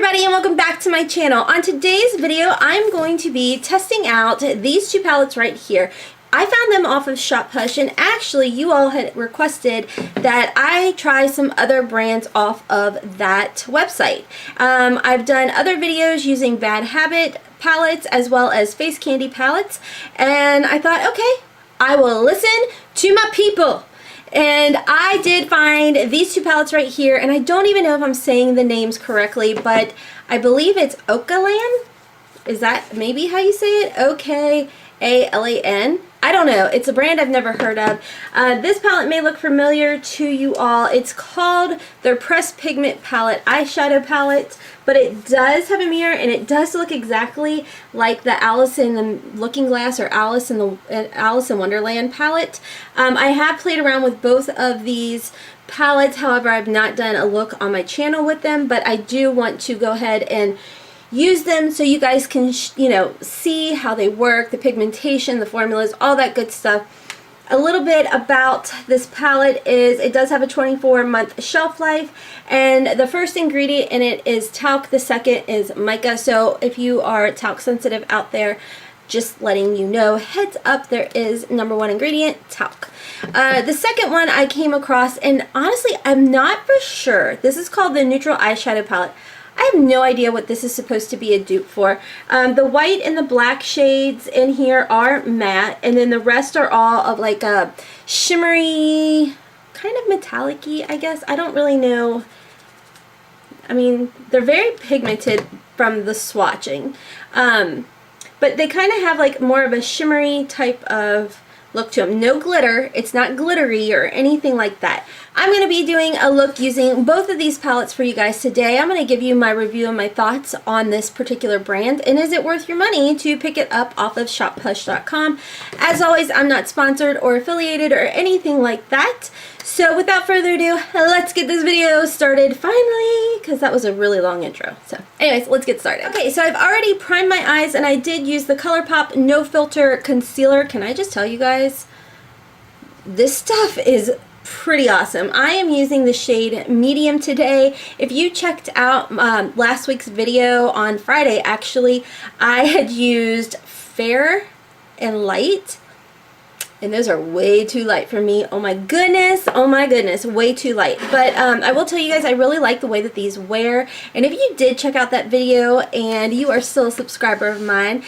everybody, and welcome back to my channel. On today's video, I'm going to be testing out these two palettes right here. I found them off of SHOPHUSH, and actually you all had requested that I try some other brands off of that website. I've done other videos using Bad Habit palettes as well as FaceCandy palettes, and I thought, okay, I will listen to my people. And I did find these two palettes right here, and I don't even know if I'm saying the names correctly, but I believe it's Okalan. Is that maybe how you say it? O-K-A-L-A-N. I don't know. It's a brand I've never heard of. This palette may look familiar to you all. It's called their Pressed Pigment Palette eyeshadow palette, but it does have a mirror, and it does look exactly like the Alice in the Looking Glass or Alice in Wonderland palette. I have played around with both of these palettes. However, I've not done a look on my channel with them, but I do want to go ahead and use them so you guys can, see how they work, the pigmentation, the formulas, all that good stuff. A little bit about this palette is it does have a 24-month shelf life, and the first ingredient in it is talc, the second is mica. So if you are talc sensitive out there, just letting you know, heads up, there is number one ingredient, talc. The second one I came across, and honestly I'm not for sure, this is called the Neutral Eyeshadow Palette. I have no idea what this is supposed to be a dupe for. The white and the black shades in here are matte, and then the rest are all of like a shimmery, kind of metallic-y, I guess. I don't really know. I mean, they're very pigmented from the swatching. But they kind of have like more of a shimmery type of look to them. No glitter. It's not glittery or anything like that. I'm going to be doing a look using both of these palettes for you guys today. I'm going to give you my review and my thoughts on this particular brand, and is it worth your money to pick it up off of shophush.com. As always, I'm not sponsored or affiliated or anything like that. So without further ado, let's get this video started finally, because that was a really long intro. So anyways, let's get started. Okay, so I've already primed my eyes, and I did use the ColourPop No Filter Concealer. Can I just tell you guys, this stuff is pretty awesome. I am using the shade Medium today. If you checked out last week's video on Friday, actually, I had used Fair and Light, and those are way too light for me. Oh my goodness, way too light. But I will tell you guys, I really like the way that these wear, and if you did check out that video and you are still a subscriber of mine,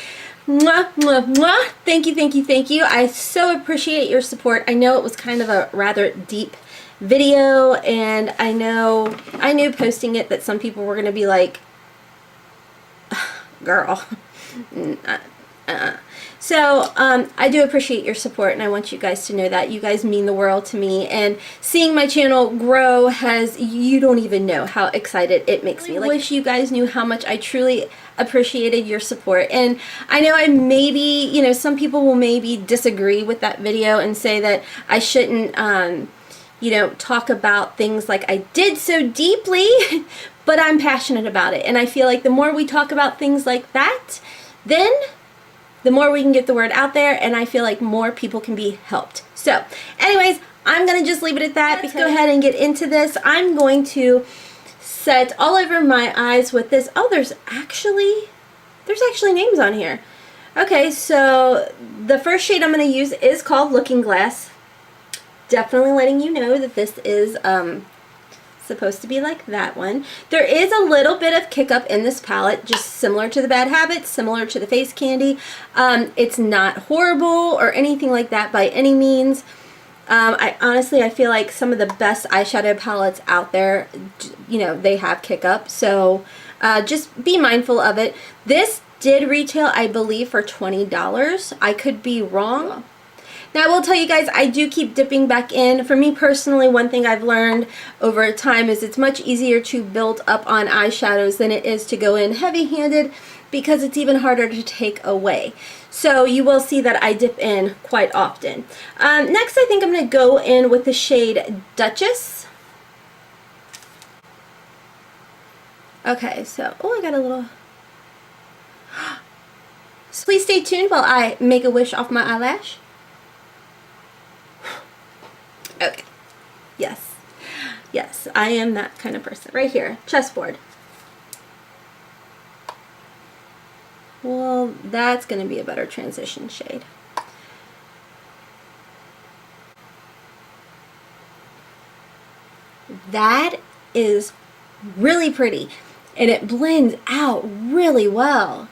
mwah, mwah, mwah. Thank you, thank you, thank you. I so appreciate your support. I know it was kind of a rather deep video, and I knew posting it that some people were going to be like, girl. So I do appreciate your support, and I want you guys to know that. You guys mean the world to me, and seeing my channel grow you don't even know how excited it makes me. I wish you guys knew how much I truly appreciated your support. And I know I maybe, some people will maybe disagree with that video and say that I shouldn't, talk about things like I did so deeply, but I'm passionate about it. And I feel like the more we talk about things like that, then the more we can get the word out there, and I feel like more people can be helped. So anyways, I'm going to just leave it at that. Let's go ahead and get into this. I'm going to set all over my eyes with this. Oh, there's actually names on here. Okay, so the first shade I'm going to use is called Looking Glass. Definitely letting you know that this is supposed to be like that one. There is a little bit of kick up in this palette, just similar to the Bad Habit, similar to the FaceCandy. It's not horrible or anything like that by any means. I feel like some of the best eyeshadow palettes out there, they have kick up, so just be mindful of it. This did retail, I believe, for $20. I could be wrong. Now I will tell you guys, I do keep dipping back in. For me personally, one thing I've learned over time is it's much easier to build up on eyeshadows than it is to go in heavy-handed, because it's even harder to take away. So you will see that I dip in quite often. Next, I think I'm going to go in with the shade Duchess. Okay, so, oh, I got a little... So please stay tuned while I make a wish off my eyelash. Okay. Yes. Yes, I am that kind of person. Right here. Chessboard. Gold. That's going to be a better transition shade. That is really pretty, and it blends out really well.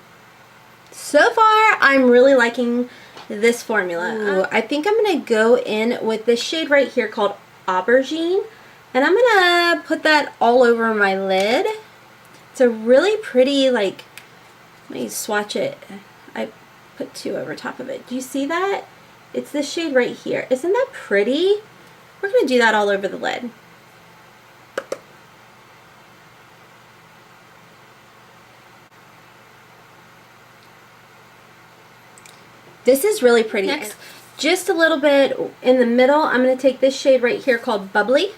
So far, I'm really liking this formula. Ooh, I think I'm going to go in with this shade right here called Aubergine, and I'm going to put that all over my lid. It's a really pretty, like, let me swatch it. I put 2 over top of it. Do you see that? It's this shade right here. Isn't that pretty? We're going to do that all over the lid. This is really pretty. Next, just a little bit in the middle, I'm going to take this shade right here called Bubbly.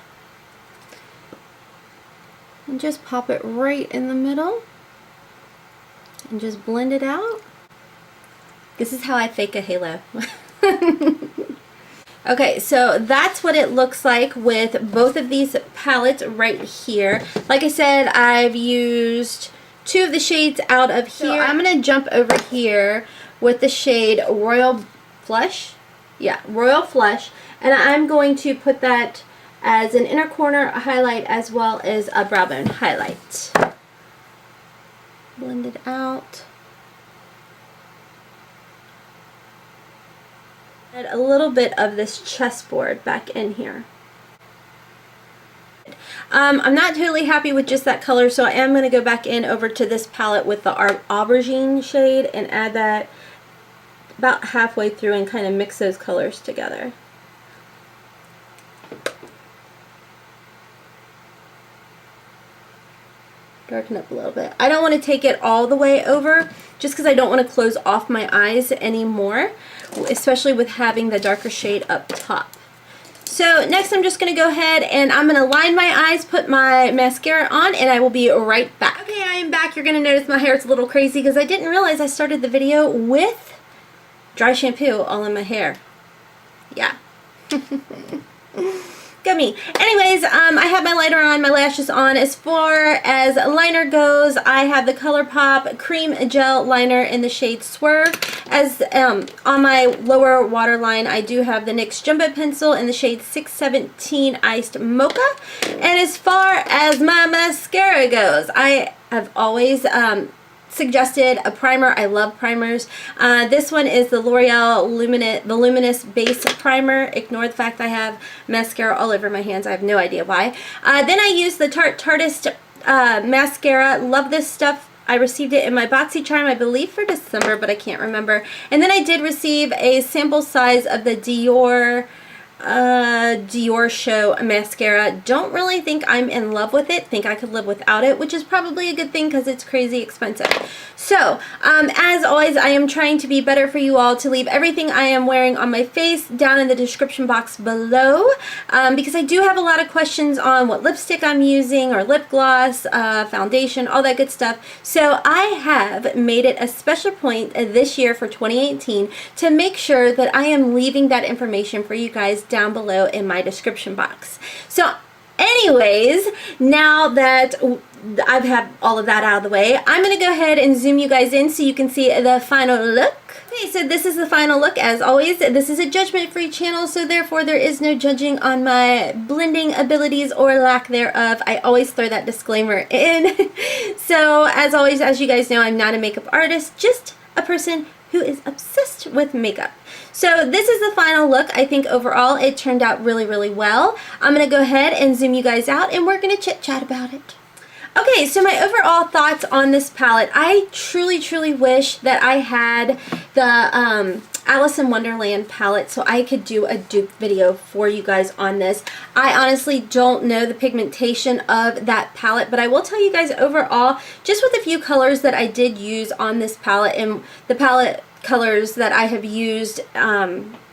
And just pop it right in the middle. And just blend it out. This is how I fake a halo. Okay, so that's what it looks like with both of these palettes right here. Like I said, I've used 2 of the shades out of here. So I'm going to jump over here with the shade Royal Flush. Yeah, Royal Flush. And I'm going to put that as an inner corner highlight as well as a brow bone highlight. Blend it out. Add a little bit of this chessboard back in here. I'm not totally happy with just that color, so I am going to go back in over to this palette with the Aubergine shade and add that about halfway through and kind of mix those colors together. Darken up a little bit. I don't want to take it all the way over just because I don't want to close off my eyes anymore, especially with having the darker shade up top. So next I'm just going to go ahead and I'm going to line my eyes, put my mascara on, and I will be right back. Okay, I am back. You're going to notice my hair is a little crazy because I didn't realize I started the video with dry shampoo all in my hair. Yeah. Go me. Anyways, I have my liner on, my lashes on. As far as liner goes, I have the ColourPop Cream Gel Liner in the shade Swerve. As on my lower waterline, I do have the NYX Jumbo Pencil in the shade 617 Iced Mocha. And as far as my mascara goes, I have always suggested a primer. I love primers. This one is the L'Oreal Luminous Base Primer. Ignore the fact that I have mascara all over my hands. I have no idea why. Then I use the Tarteist mascara. Love this stuff. I received it in my Boxycharm, I believe for December, but I can't remember. And then I did receive a sample size of the Dior Show mascara. Don't really think I'm in love with it. Think I could live without it, which is probably a good thing because it's crazy expensive. So, as always, I am trying to be better for you all, to leave everything I am wearing on my face down in the description box below, because I do have a lot of questions on what lipstick I'm using, or lip gloss, foundation, all that good stuff. So I have made it a special point this year for 2018 to make sure that I am leaving that information for you guys down below in my description box. So anyways, now that I've had all of that out of the way, I'm going to go ahead and zoom you guys in so you can see the final look. Okay, so this is the final look. As always, this is a judgment-free channel, so therefore there is no judging on my blending abilities or lack thereof. I always throw that disclaimer in. So as always, as you guys know, I'm not a makeup artist, just a person who is obsessed with makeup. So this is the final look. I think overall it turned out really, really well. I'm going to go ahead and zoom you guys out and we're going to chit chat about it. Okay, so my overall thoughts on this palette. I truly, truly wish that I had the Alice in Wonderland palette so I could do a dupe video for you guys on this. I honestly don't know the pigmentation of that palette, but I will tell you guys overall, just with a few colors that I did use on this palette, and the palette colors that I have used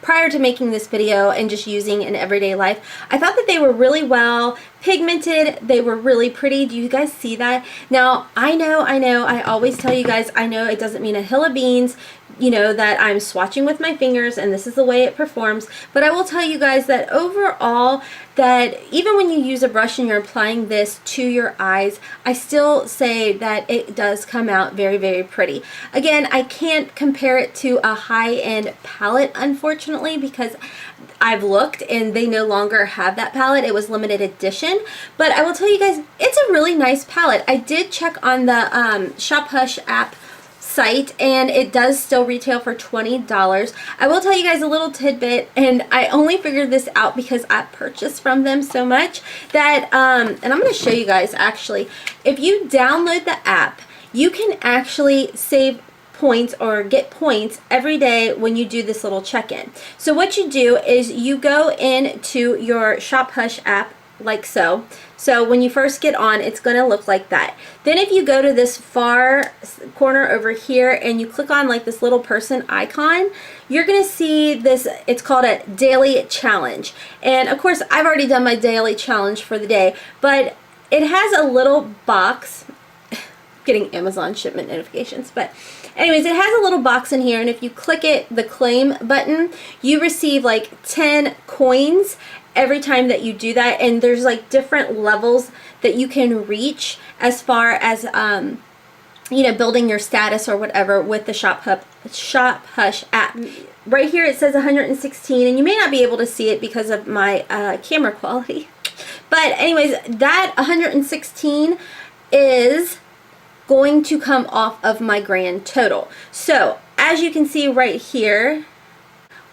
prior to making this video and just using in everyday life, I thought that they were really well pigmented. They were really pretty. Do you guys see that? Now, I know, I always tell you guys, I know it doesn't mean a hill of beans. you know, that I'm swatching with my fingers and this is the way it performs. But I will tell you guys that overall, that even when you use a brush and you're applying this to your eyes, I still say that it does come out very, very pretty. Again, I can't compare it to a high-end palette, unfortunately, because I've looked and they no longer have that palette. It was limited edition. But I will tell you guys, it's a really nice palette. I did check on the SHOPHUSH app site, and it does still retail for $20. I will tell you guys a little tidbit, and I only figured this out because I purchased from them so much that, and I'm going to show you guys actually, if you download the app, you can actually save points or get points every day when you do this little check-in. So what you do is you go into your SHOPHUSH app like so. So when you first get on, it's going to look like that. Then if you go to this far corner over here and you click on like this little person icon, you're going to see this, it's called a daily challenge. And of course, I've already done my daily challenge for the day, but it has a little box, getting Amazon shipment notifications, but anyways, it has a little box in here, and if you click it, the claim button, you receive like 10 coins every time that you do that, and there's like different levels that you can reach as far as you know, building your status or whatever with the SHOPHUSH app. Right here it says 116, and you may not be able to see it because of my camera quality, but anyways, that 116 is going to come off of my grand total. So as you can see right here,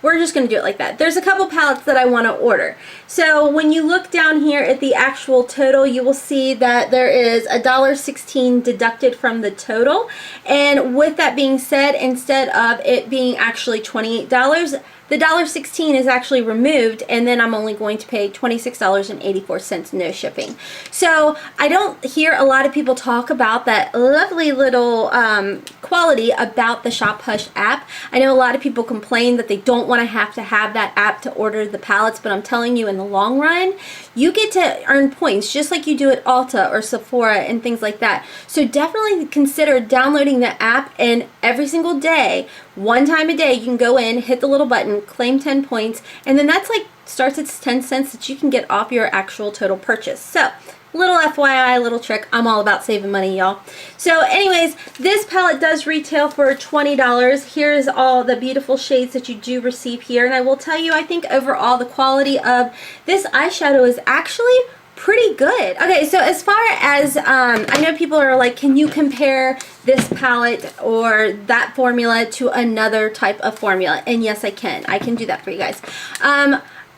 we're just going to do it like that. There's a couple palettes that I want to order. So when you look down here at the actual total, you will see that there is $1.16 deducted from the total. And with that being said, instead of it being actually $28, the $1.16 is actually removed, and then I'm only going to pay $26.84, no shipping. So I don't hear a lot of people talk about that lovely little quality about the SHOPHUSH app. I know a lot of people complain that they don't want to have that app to order the palettes, but I'm telling you, in the long run, you get to earn points just like you do at Ulta or Sephora and things like that. So definitely consider downloading the app, and every single day, one time a day, you can go in, hit the little button, claim 10 points, and then that's like starts at 10 cents that you can get off your actual total purchase. So little FYI, little trick. I'm all about saving money, y'all. So anyways, this palette does retail for $20. Here's all the beautiful shades that you do receive here, and I will tell you, I think overall the quality of this eyeshadow is actually pretty good. Okay, so as far as, I know people are like, can you compare this palette or that formula to another type of formula? And yes, I can. I can do that for you guys.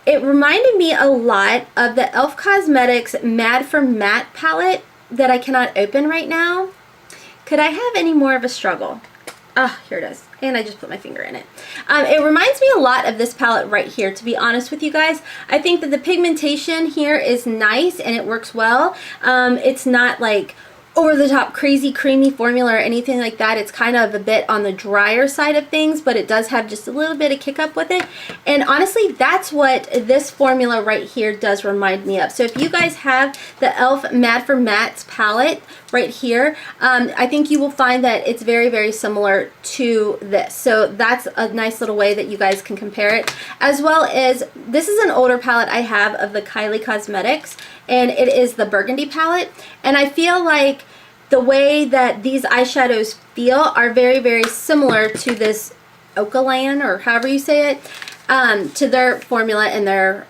It reminded me a lot of the e.l.f. Cosmetics Mad for Matte palette that I cannot open right now. Could I have any more of a struggle? Ah, here it is. And I just put my finger in it. It reminds me a lot of this palette right here, to be honest with you guys. I think that the pigmentation here is nice and it works well. It's not like over the top crazy creamy formula or anything like that. It's kind of a bit on the drier side of things, but it does have just a little bit of kick up with it. And honestly, that's what this formula right here does remind me of. So if you guys have the e.l.f. Mad for Mattes palette right here, I think you will find that it's very, very similar to this. So that's a nice little way that you guys can compare it. As well as, this is an older palette I have of the Kylie Cosmetics, and it is the Burgundy palette. And I feel like the way that these eyeshadows feel are very, very similar to this Okalan, or however you say it, to their formula and their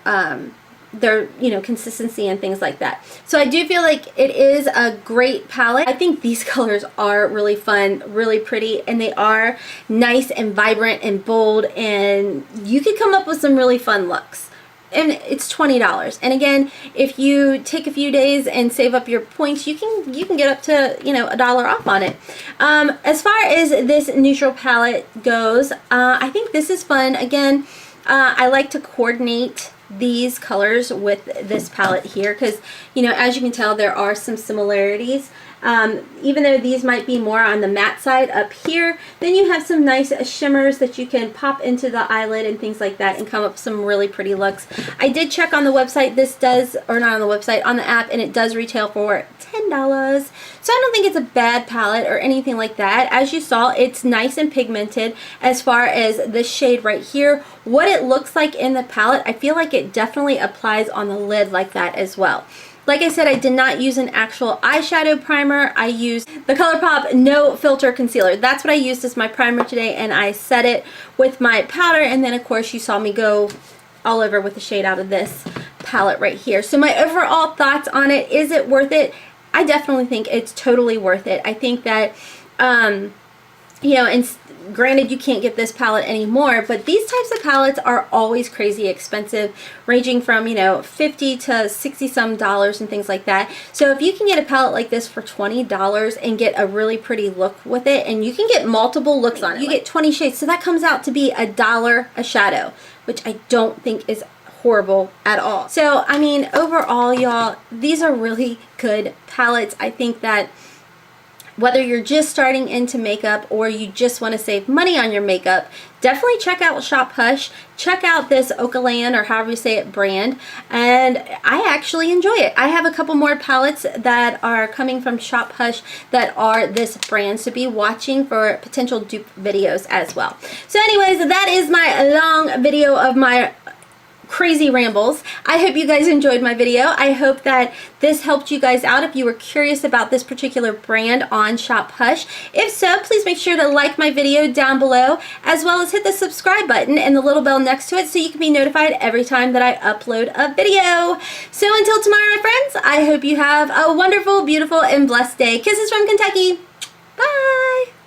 you know, consistency and things like that. So I do feel like it is a great palette. I think these colors are really fun, really pretty, and they are nice and vibrant and bold, and you could come up with some really fun looks. And it's $20. And again, if you take a few days and save up your points, you can get up to, you know, $1 off on it. As far as this neutral palette goes, I think this is fun. Again, I like to coordinate these colors with this palette here because, you know, as you can tell, there are some similarities. Even though these might be more on the matte side up here, then you have some nice shimmers that you can pop into the eyelid and things like that and come up with some really pretty looks. I did check on the website. This does, or not on the website, on the app, and it does retail for $10. So I don't think it's a bad palette or anything like that. As you saw, it's nice and pigmented as far as this shade right here. What it looks like in the palette, I feel like it definitely applies on the lid like that as well. Like I said, I did not use an actual eyeshadow primer. I used the ColourPop No Filter Concealer. That's what I used as my primer today, and I set it with my powder, and then of course you saw me go all over with the shade out of this palette right here. So my overall thoughts on it, is it worth it? I definitely think it's totally worth it. I think that, you know, and granted you can't get this palette anymore, but these types of palettes are always crazy expensive, ranging from, you know, $50 to $60 some and things like that. So if you can get a palette like this for $20 and get a really pretty look with it, and you can get multiple looks on it, you get 20 shades, so that comes out to be $1 a shadow, which I don't think is horrible at all. So I mean, overall, y'all, these are really good palettes. I think that whether you're just starting into makeup or you just want to save money on your makeup, definitely check out SHOPHUSH. Check out this Okalan, or however you say it, brand, and I actually enjoy it. I have a couple more palettes that are coming from SHOPHUSH that are this brand, so be watching for potential dupe videos as well. So anyways, that is my long video of my crazy rambles. I hope you guys enjoyed my video. I hope that this helped you guys out if you were curious about this particular brand on SHOPHUSH. If so, please make sure to like my video down below, as well as hit the subscribe button and the little bell next to it so you can be notified every time that I upload a video. So until tomorrow, my friends, I hope you have a wonderful, beautiful, and blessed day. Kisses from Kentucky. Bye!